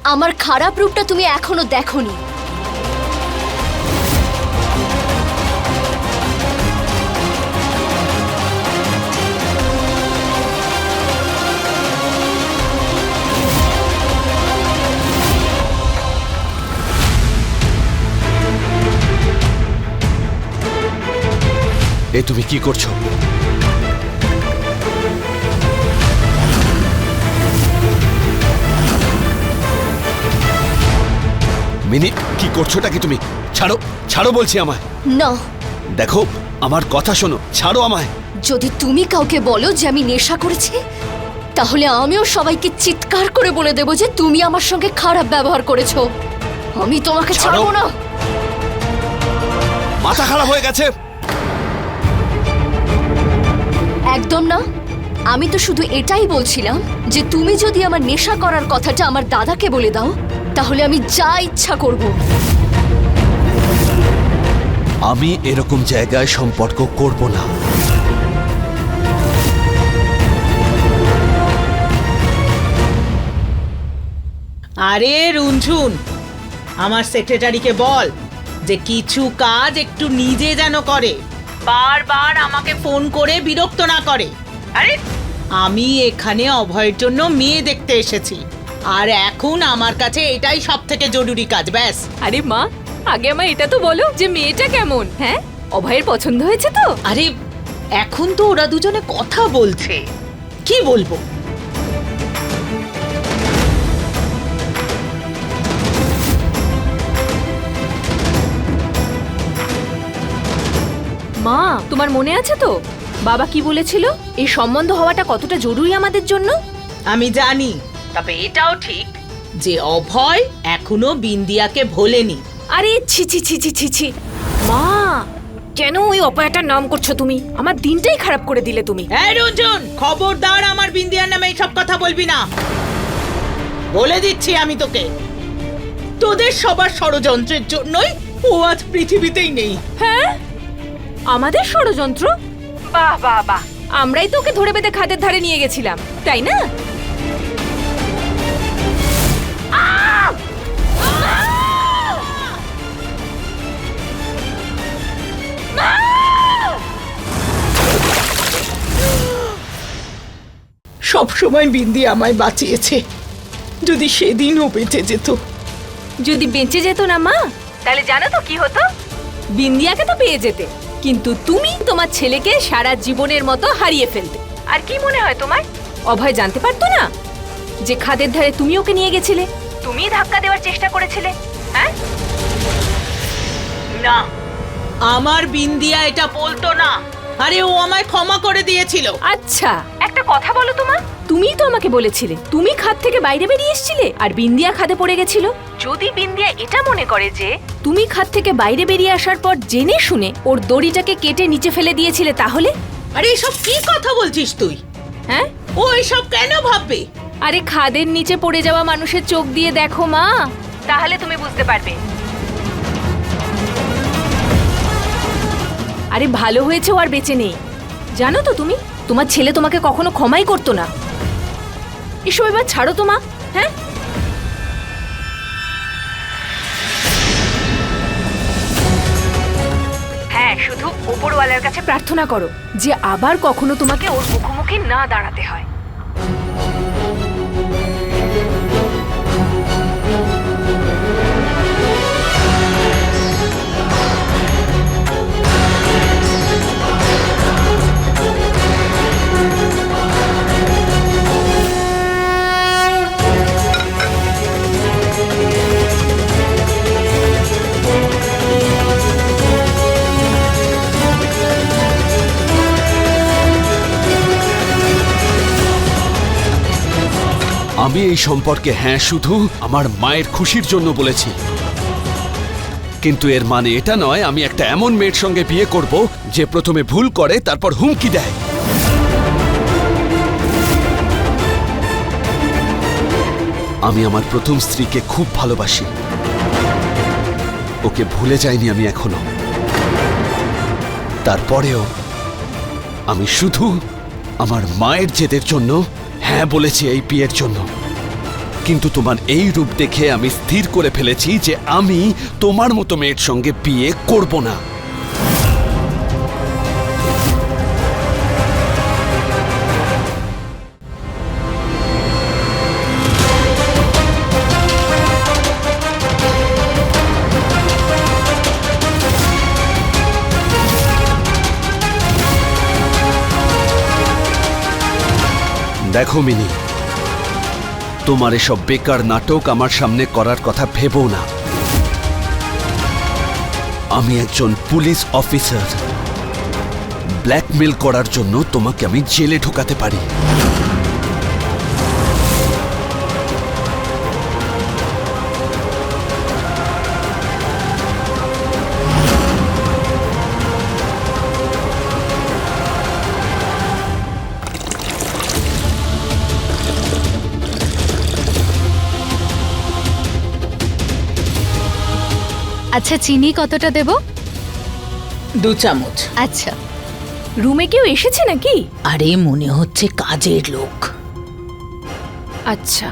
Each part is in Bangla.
আমার খারাপ রূপটা তুমি এখনো দেখোনি। এ তুমি কি করছো? মিনি, কি করছোটা কি তুমি? ছাড়ো, ছাড়ো বলছি আমায়। না, দেখো আমার কথা শোনো, ছাড়ো আমায়। যদি তুমি কাউকে বলো যে আমি নেশা করেছি, তাহলে আমিও সবাইকে চিৎকার করে বলে দেব যে তুমি আমার সঙ্গে খারাপ ব্যবহার করেছো। আমি তোমাকে ছাড়ো। ছাড়বো না। মাথা খারাপ হয়ে গেছে। একদম না। আমি তো শুধু এটাই বলছিলাম যে তুমি যদি আমার নেশা করার কথাটা আমার দাদাকে বলে দাও, তাহলে আমি যা ইচ্ছা করব। আমি এরকম জায়গায় সম্পর্ক করব না। আরে রুনঝুন, আমার সেক্রেটারিকে বল যে কিছু কাজ একটু নিজে যেন করে, বারবার আমাকে ফোন করে বিরক্ত না করে। আরে আমি এখানে অভয়ের জন্য মেয়ে দেখতে এসেছি, আর এখন আমার কাছে এটাই সব থেকে জরুরি কাজ। ব্যাস। আরে মা, আগে আমায় এটা তো বলো যে মেয়েটা কেমন। হ্যাঁ, অভয়ের পছন্দ হয়েছে তো? আরে এখন তো ওরা দুজনে কথা বলছে, কি বলবো? মা, তোমার মনে আছে তো বাবা কি বলেছিল এই সম্বন্ধ হওয়াটা কতটা জরুরি আমাদের জন্য? আমি জানি, তবে এটাও ঠিক যে অভয় এখনো বিন্দিয়াকে ভোলেনি। আরে ছি ছি ছি ছি ছি ছি মা, কেন ওই অপয়াটার নাম করছো তুমি? আমার দিনটাই খারাপ করে দিলে তুমি। এই রঞ্জন, খবরদার আমার বিন্দিয়ার নামে এইসব কথা বলবি না, বলে দিচ্ছি আমি তোকে। তোদের সবার ষড়যন্ত্রের জন্যই ও আজ পৃথিবীতেই নেই। হ্যাঁ, আমাদের ষড়যন্ত্র? বাহ বাহ বাহ, আমরাই তো ওকে ধরে বেঁধে খাদের ধারে নিয়ে গেছিলাম, তাই না? সব সময় বিন্দি আমায় বাঁচিয়েছে, যদি সেদিনও বেঁচে যেত। যদি বেঁচে যেত না মা, তাহলে জানো তো কি হতো? বিন্দিয়াকে তো পেয়ে যেতে, কিন্তু তুমি তোমার ছেলেকে সারা জীবনের মতো হারিয়ে ফেলতে। আর কি মনে হয় তোমার অভয় জানতে পারতো না যে খাদের ধারে তুমি ওকে নিয়ে গেছিলে, তুমি ধাক্কা দেওয়ার চেষ্টা করেছিলে? হ্যাঁ না, আমার বিন্দিয়া এটা বলতো না। আরে ও আমায় ক্ষমা করে দিয়েছিল। আচ্ছা, একটা কথা বলো তো মা, তুমিই তো আমাকে বলেছিলে তুমি খাদ থেকে বাইরে বেরিয়ে এসেছিলে আর বিন্দিয়া খাদে পড়ে গেছিল। যদি বিন্দিয়া এটা মনে করে যে তুমি খাদ থেকে বাইরে বেরিয়ে আসার পর জেনে শুনে ওর দড়িটাকে কেটে নিচে ফেলে দিয়েছিলে, তাহলে? আরে এসব কি কথা বলছিস তুই? হ্যাঁ, ও এসব কেন ভাববে? আরে খাদের নিচে পড়ে যাওয়া মানুষের চোখ দিয়ে দেখো মা, তাহলে তুমি বুঝতে পারবে। আরে ভালো হয়েছে ও আর বেঁচে নেই, জানো তো তুমি, তোমার ছেলে তোমাকে কখনো ক্ষমাই করতো না। এসব এবার ছাড়ো তো মা। হ্যাঁ, হ্যাঁ, শুধু ওপরওয়ালার কাছে প্রার্থনা করো যে আবার কখনো তোমাকে ওর মুখোমুখি না দাঁড়াতে হয়। আমি এই সম্পর্কে হ্যাঁ শুধু আমার মায়ের খুশির জন্য বলেছি, কিন্তু এর মানে এটা নয় আমি একটা এমন মেয়ের সঙ্গে বিয়ে করব যে প্রথমে ভুল করে তারপর হুমকি দেয়। আমি আমার প্রথম স্ত্রীকে খুব ভালোবাসি, ওকে ভুলে যাইনি আমি এখনো। তারপরেও আমি শুধু আমার মায়ের জেদের জন্য হ্যাঁ বলেছি এই বিয়ের জন্য। কিন্তু তোমার এই রূপ দেখে আমি স্থির করে ফেলেছি যে আমি তোমার মতো মেয়ের সঙ্গে বিয়ে করব না। দেখো মিনি, তোমার এসব বেকার নাটক আমার সামনে করার কথা ভেবো না। আমি একজন পুলিশ অফিসার। ব্ল্যাকমেল করার জন্য তোমাকে আমি জেলে ঢোকাতে পারি। আচ্ছা, চিনি কতটা দেব? 2 চামচ। আচ্ছা। রুমে কেউ এসেছে নাকি? আরে মনে হচ্ছে কাজের লোক। আচ্ছা।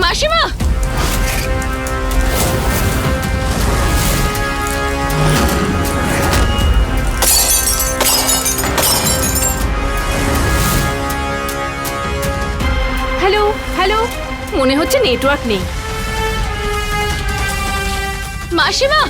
মাসিমা! হ্যালো হ্যালো, মনে হচ্ছে নেটওয়ার্ক নেই। মাসিমা!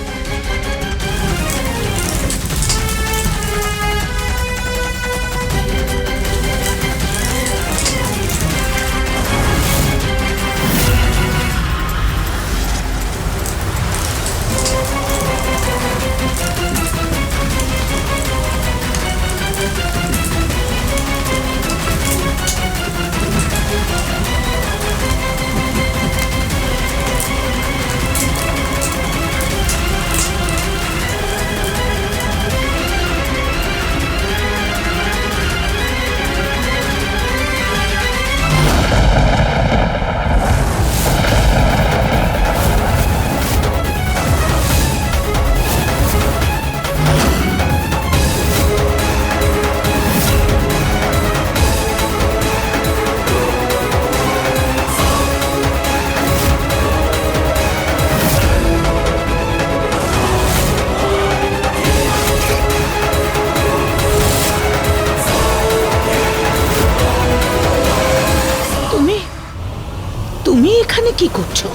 তুমি এখানে কি করছো?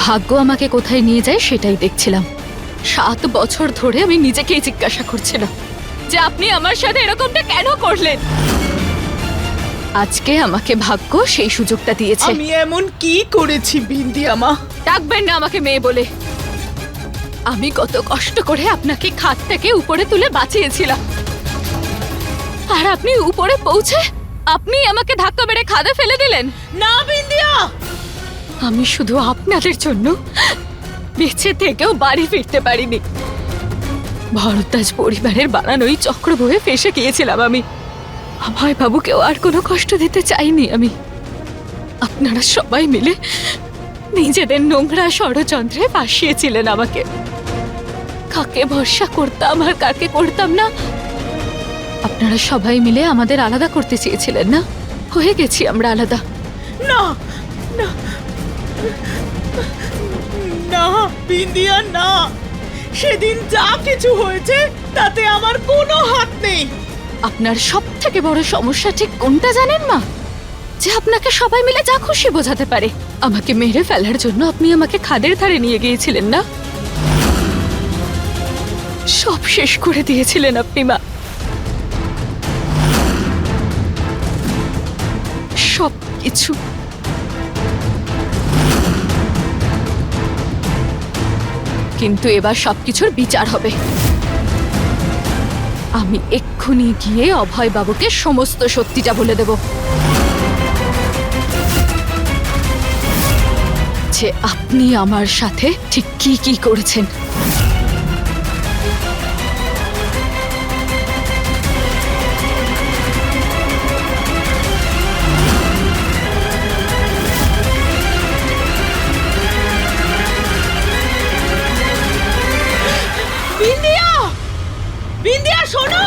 ভাগ্য আমাকে কোথায় নিয়ে যায় সেটাই দেখছিলাম। 7 বছর ধরে আমি নিজেকেই জিজ্ঞাসা করছিলাম যে আপনি আমার সাথে এরকমটা কেন করলেন। আজকে আমাকে ভাগ্য সেই সুযোগটা দিয়েছে। আমি এমন কি করেছি বিন্দিয়া মা? ডাকবেন না আমাকে মেয়ে বলে। আমি কত কষ্ট করে আপনাকে খাদ থেকে উপরে তুলে বাঁচিয়েছিলাম, আর আপনি উপরে পৌঁছে আপনি আমাকে ধাক্কা মেরে খাদে ফেলে দিলেন। না বিন্দিয়া, আমি শুধু আপনাদের জন্য বেঁচে থেকেও বাড়ি ফিরতে পারিনি। ভরদ্বাজ পরিবারের বানানোই চক্রব্যূহে ফেঁসে গিয়েছিলাম আমি। অভয় বাবুকেও আর কোনো কষ্ট দিতে চাইনি আমি। আপনারা সবাই মিলে নিজেদের নোংরা ষড়যন্ত্রে ফাঁসিয়েছিলেন আমাকে। কাকে ভরসা করতাম আর কাকে করতাম না আপনারা সবাই মিলে আমাদের আলাদা করতে চেয়েছিলেন না? হয়ে গেছি আমরা আলাদা। না না না বিন্দিয়া না, সেদিন যা কিছু হয়েছে তাতে আমার কোনো হাত নেই। আপনার সব থেকে বড় সমস্যা ঠিক কোনটা জানেন মা? যে আপনাকে সবাই মিলে যা খুশি বোঝাতে পারে। আমাকে মেরে ফেলার জন্য আপনি আমাকে খাদের ধারে নিয়ে গিয়েছিলেন না? সব শেষ করে দিয়েছিলেন আপনি মা, সব কিছু। কিন্তু এবার সবকিছুর বিচার হবে। আমি এক্ষুনি গিয়ে অভয় বাবুকে সমস্ত সত্যিটা বলে দেব, যে আপনি আমার সাথে ঠিক কি কি করেছেন। বিন্দিয়া, বিন্দিয়া শোনো।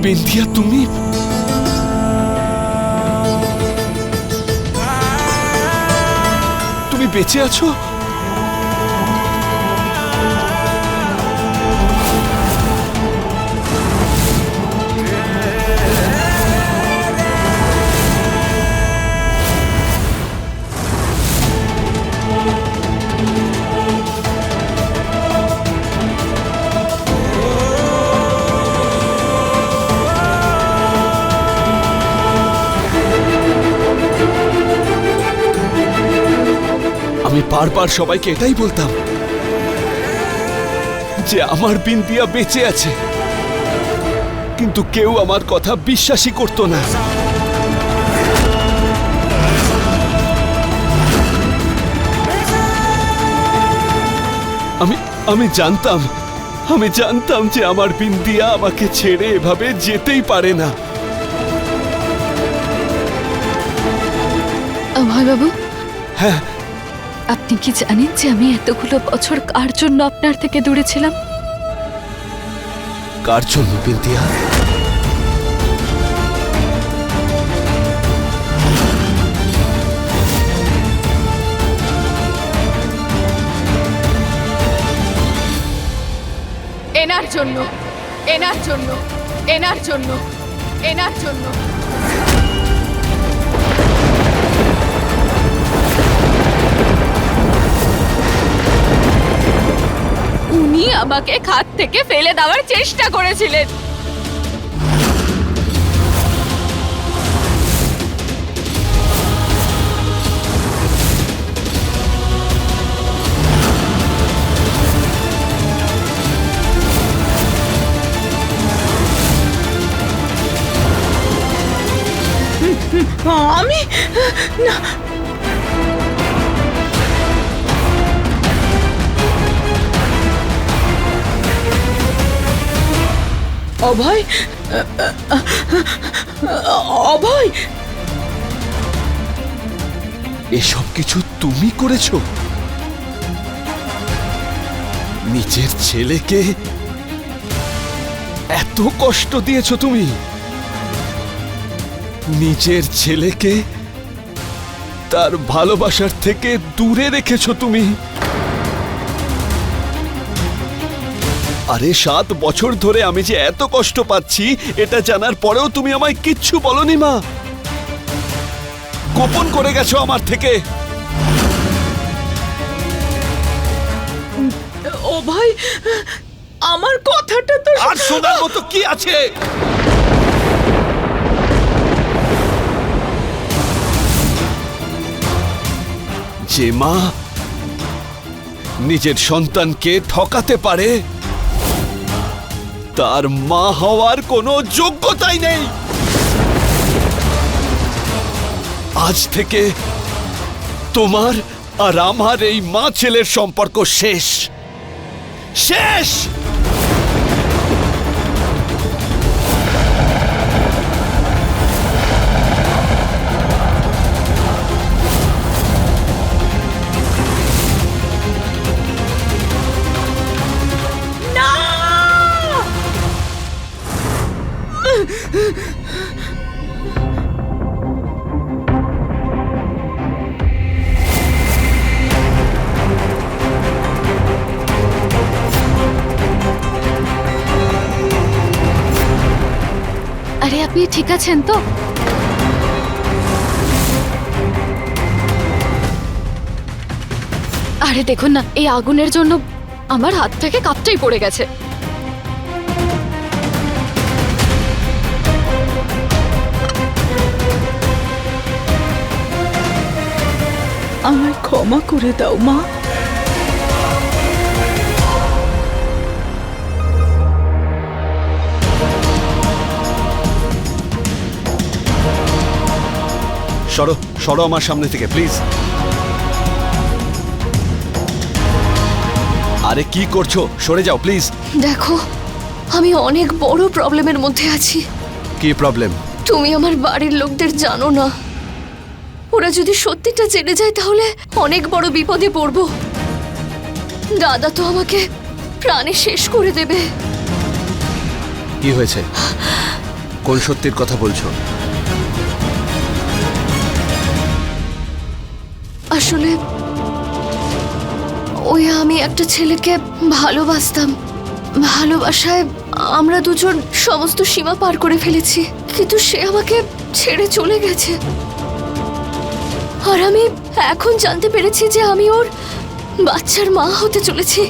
বিন্দিয়া, তুমি তুমি বেঁচে আছো? আমি বারবার সবাইকে এটাই বলতাম যে আমার বিন্দিয়া বেঁচে আছে, কিন্তু কেউ আমার কথা বিশ্বাসই করত না। আমি জানতাম যে আমার বিন্দিয়া আমাকে ছেড়ে এভাবে যেতেই পারে না। অভয় বাবু, হ্যাঁ, আপনি কি জানেন যে আমি এতগুলো বছর কার জন্য আপনার থেকে দূরে ছিলাম? কার জন্য বিন্দিয়া? এনার জন্য, এনার জন্য, এনার জন্য, এনার জন্য। উনি আমাকে খাত থেকে ফেলে দেওয়ার চেষ্টা করেছিলেন। আমি না, অভয়, অভয়, এসব কিছু তুমি করেছো? নিজের ছেলেকে এত কষ্ট দিয়েছো তুমি? নিজের ছেলেকে তার ভালোবাসার থেকে দূরে রেখেছো তুমি? আরে 7 বছর ধরে আমি যে এত কষ্ট পাচ্ছি এটা জানার পরেও তুমি আমায় কিচ্ছু বলনি মা। গোপন করে গেছো আমার থেকে। অভয়, আমার কথাটা তো আর শোনার মতো কি আছে? যে মা নিজের সন্তানকে ঠকাতে পারে তার মা হওয়ার কোনো যোগ্যতাই নেই। আজ থেকে তোমার আর আমার এই মা ছেলের সম্পর্ক শেষ, শেষ। আরে আপনি ঠিক আছেন তো? আরে দেখুন না, এই আগুনের জন্য আমার হাত থেকে কাপটাই পড়ে গেছে। আমায় ক্ষমা করে দাও মা। সরো সরো আমার সামনে থেকে প্লিজ। আরে কি করছো? সরে যাও প্লিজ। দেখো, আমি অনেক বড় প্রবলেমের মধ্যে আছি। কি প্রবলেম? তুমি আমার বাড়ির লোকদের জানো না। ওরা যদি সত্যিটা জেনে যায় তাহলে অনেক বড় বিপদে পড়বো। দাদা তো আমাকে প্রাণে শেষ করে দেবে। কি হয়েছে? কোন সত্যির কথা বলছো? আসলে ওই আমি একটা ছেলেকে ভালোবাসতাম। ভালোবাসায় আমরা দুজন সমস্ত সীমা পার করে ফেলেছি, কিন্তু সে আমাকে ছেড়ে চলে গেছে। আর আমি এখন জানতে পেরেছি যে আমি ওর বাচ্চার মা হতে চলেছি।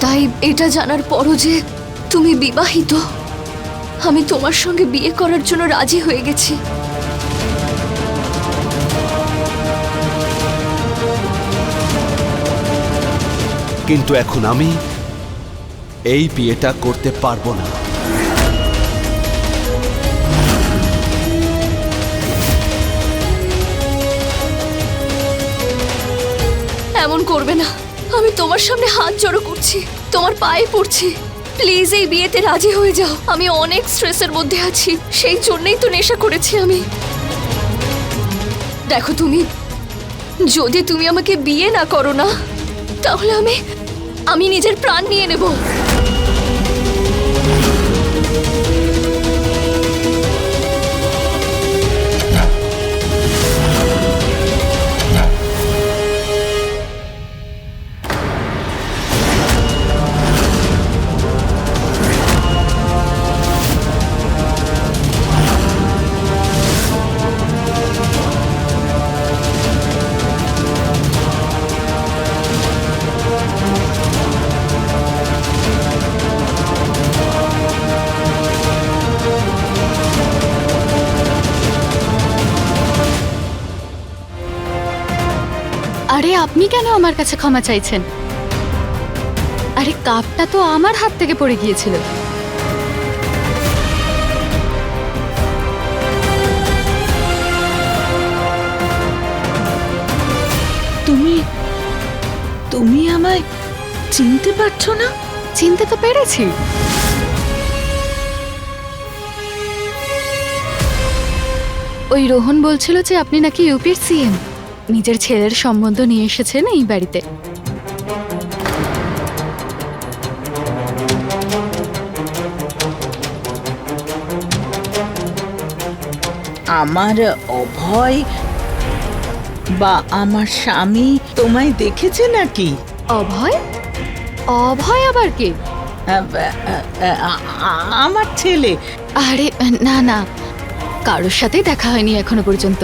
তাই এটা জানার পরও যে তুমি বিবাহিত, আমি তোমার সঙ্গে বিয়ে করার জন্য রাজি হয়ে গেছি। কিন্তু এখন আমি এই বিয়েটা করতে পারবো না। এমন করবে না, আমি তোমার সামনে হাত জড়ো করছি, তোমার পায়ে পড়ছি। প্লিজ এই বিয়েতে রাজি হয়ে যাও। আমি অনেক স্ট্রেসের মধ্যে আছি, সেই জন্যই তো নেশা করেছি আমি। দেখো, যদি তুমি আমাকে বিয়ে না করো না, তাহলে আমি নিজের প্রাণ নিয়ে নেব। আপনি কেন আমার কাছে ক্ষমা চাইছেন? আরে কাপটা তো আমার হাত থেকে পড়ে গিয়েছিল। তুমি তুমি আমায় চিনতে পারছো না? চিনতে তো পেরেছি। ওই রোহন বলছিল যে আপনি নাকি ইউপির সিএম, নিজের ছেলের সম্বন্ধ নিয়ে এসেছেন এই বাড়িতে। আমার অভয় বা আমার স্বামী তোমায় দেখেছে নাকি? অভয়? অভয় আবার কে? আমার ছেলে। আরে না না, কারোর সাথেই দেখা হয়নি এখনো পর্যন্ত।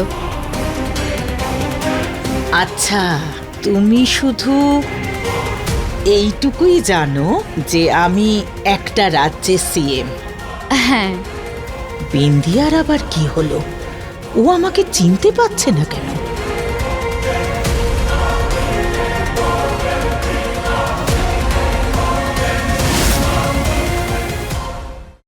আচ্ছা, তুমি শুধু এইটুকুই জানো যে আমি একটা রাজ্যের সিএম। হ্যাঁ। বিন্দিয়ার আবার কি হলো? ও আমাকে চিনতে পারছে না কেন?